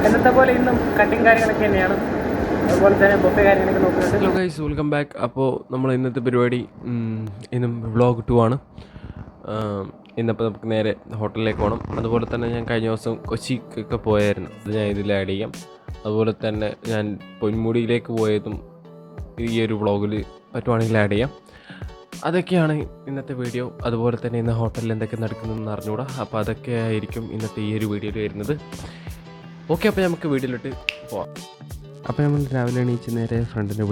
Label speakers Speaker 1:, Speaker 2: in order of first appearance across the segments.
Speaker 1: എന്നത്തെ പോലെ ഇന്നും കട്ടിങ് കാര്യങ്ങളൊക്കെ തന്നെയാണ്. അതുപോലെ തന്നെ ബൊഫെ കാര്യങ്ങളൊക്കെ നോക്കുന്നുണ്ട്.
Speaker 2: Hello guys, welcome back. അപ്പോൾ നമ്മൾ ഇന്നത്തെ പരിപാടി ഇന്നും വ്ളോഗ് 2 ആണ്. ഇന്നിപ്പോൾ നമുക്ക് നേരെ ഹോട്ടലിലേക്ക് പോകണം. അതുപോലെ തന്നെ ഞാൻ കഴിഞ്ഞ ദിവസം കൊച്ചിക്കൊക്കെ പോയായിരുന്നു, അത് ഞാൻ ഇതിൽ ആഡ് ചെയ്യാം. അതുപോലെ തന്നെ ഞാൻ പൊന്മുടിയിലേക്ക് പോയതും ഈ ഒരു വ്ളോഗിൽ പറ്റുവാണെങ്കിൽ ആഡ് ചെയ്യാം. അതൊക്കെയാണ് ഇന്നത്തെ വീഡിയോ. അതുപോലെ തന്നെ ഇന്ന് ഹോട്ടലിൽ എന്തൊക്കെ നടക്കുന്നതെന്ന് അറിഞ്ഞുകൂടാ. അപ്പോൾ അതൊക്കെ ആയിരിക്കും ഇന്നത്തെ ഈ ഒരു വീഡിയോയിൽ വരുന്നത്. ഓക്കെ, അപ്പോൾ നമുക്ക് വീഡിയോയിലോട്ട് പോവാം. അപ്പോൾ നമ്മൾ രാവിലെ എണീച്ച് നേരെ ഫ്രണ്ടിനെ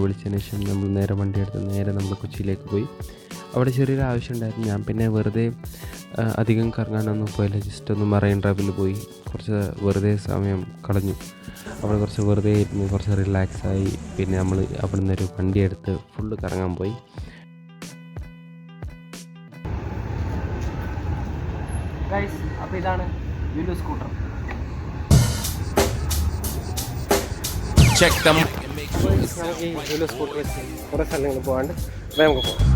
Speaker 2: വിളിച്ചതിന് ശേഷം നമ്മൾ നേരെ വണ്ടി എടുത്ത് നേരെ നമ്മൾ കൊച്ചിയിലേക്ക് പോയി. അവിടെ ചെറിയൊരു ആവശ്യം ഉണ്ടായിരുന്നു. ഞാൻ പിന്നെ വെറുതെ അധികം കറങ്ങാനൊന്നും പോയില്ല, ജസ്റ്റ് ഒന്ന് മറൈൻ ഡ്രൈവിൽ പോയി കുറച്ച് വെറുതെ സമയം കളഞ്ഞു. അവിടെ കുറച്ച് വെറുതെ ഇരുന്ന് കുറച്ച് റിലാക്സായി. പിന്നെ നമ്മൾ അവിടെ നിന്നൊരു വണ്ടി എടുത്ത് ഫുള്ള് കറങ്ങാൻ പോയി.
Speaker 1: ഗൈസ്, അപ്പോൾ ഇതാണ് ലുലു സ്കൂട്ടർ. നമുക്ക് ഈ ലുലു സ്കൂട്ടർ വെച്ച് കുറേ സ്ഥലങ്ങൾ പോകാണ്ട് അപ്പോൾ നമുക്ക് പോകാം.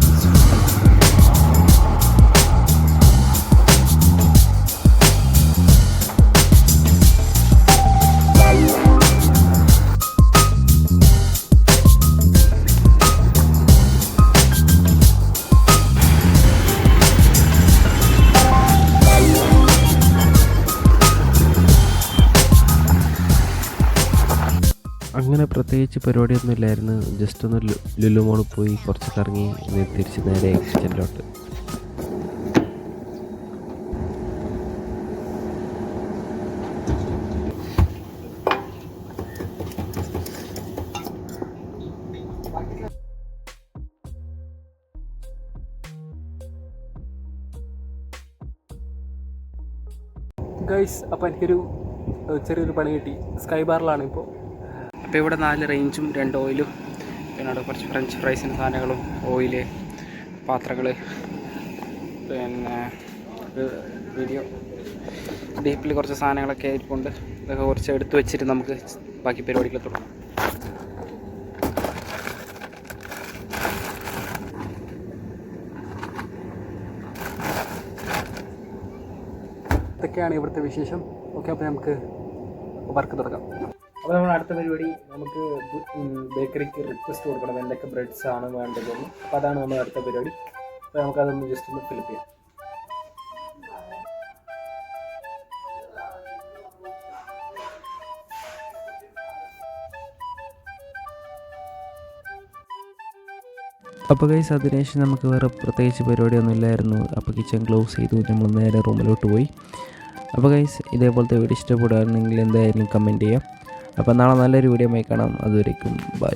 Speaker 2: അങ്ങനെ പ്രത്യേകിച്ച് പരിപാടിയൊന്നും ഇല്ലായിരുന്നു. ജസ്റ്റ് ഒന്ന് ലുലു മോളിൽ പോയി കുറച്ച് കറങ്ങി തിരിച്ച് നേരെ കിച്ചണിലോട്ട്.
Speaker 1: ഗൈസ്, അപ്പോൾ എനിക്കൊരു ചെറിയൊരു പണി കിട്ടി. സ്കൈ ബാറിലാണ് ഇപ്പോൾ. അപ്പോൾ ഇവിടെ 4 റേഞ്ചും 2 ഓയിലും പിന്നെ അവിടെ കുറച്ച് ഫ്രഞ്ച് ഫ്രൈസിൻ്റെ സാധനങ്ങളും ഓയില്, പാത്രങ്ങൾ, പിന്നെ വീഡിയോ ഡീപ്പിൽ കുറച്ച് സാധനങ്ങളൊക്കെ ആയിട്ടുണ്ട്. ഇതൊക്കെ കുറച്ച് എടുത്ത് വെച്ചിട്ട് നമുക്ക് ബാക്കി പരിപാടികൾ തുടങ്ങാം. ഇതൊക്കെയാണ് ഇവിടുത്തെ വിശേഷം. ഓക്കെ, അപ്പോൾ നമുക്ക് വർക്ക് തുടങ്ങാം. അപ്പോൾ നമ്മൾ അടുത്ത പരിപാടി, നമുക്ക് ബേക്കറിക്ക് റിക്വസ്റ്റ് കൊടുക്കണം എന്തൊക്കെ ബ്രെഡ്സ് ആണ് വേണ്ടതെന്ന്. അപ്പോൾ അതാണ് നമ്മൾ അടുത്ത പരിപാടി. അപ്പോൾ നമുക്കതൊന്ന് ജസ്റ്റ് ഒന്ന് ഫില്ല് ചെയ്യാം.
Speaker 2: അപ്പോൾ ഗൈസ്, അതിനുശേഷം നമുക്ക് വേറെ പ്രത്യേകിച്ച് പരിപാടിയൊന്നും ഇല്ലായിരുന്നു. അപ്പോൾ കിച്ചൺ ക്ലോസ് ചെയ്തു, നമ്മൾ നേരെ റൂമിലോട്ട് പോയി. അപ്പോൾ ഗൈസ്, ഇതേപോലത്തെ വീഡിയോ ഇഷ്ടപ്പെടുകയാണെങ്കിൽ എന്തായാലും കമൻറ്റ് ചെയ്യാം. അപ്പോൾ നാളെ നല്ലൊരു വീഡിയോ ആയി കാണാം. അതുവരേക്കും ബൈ.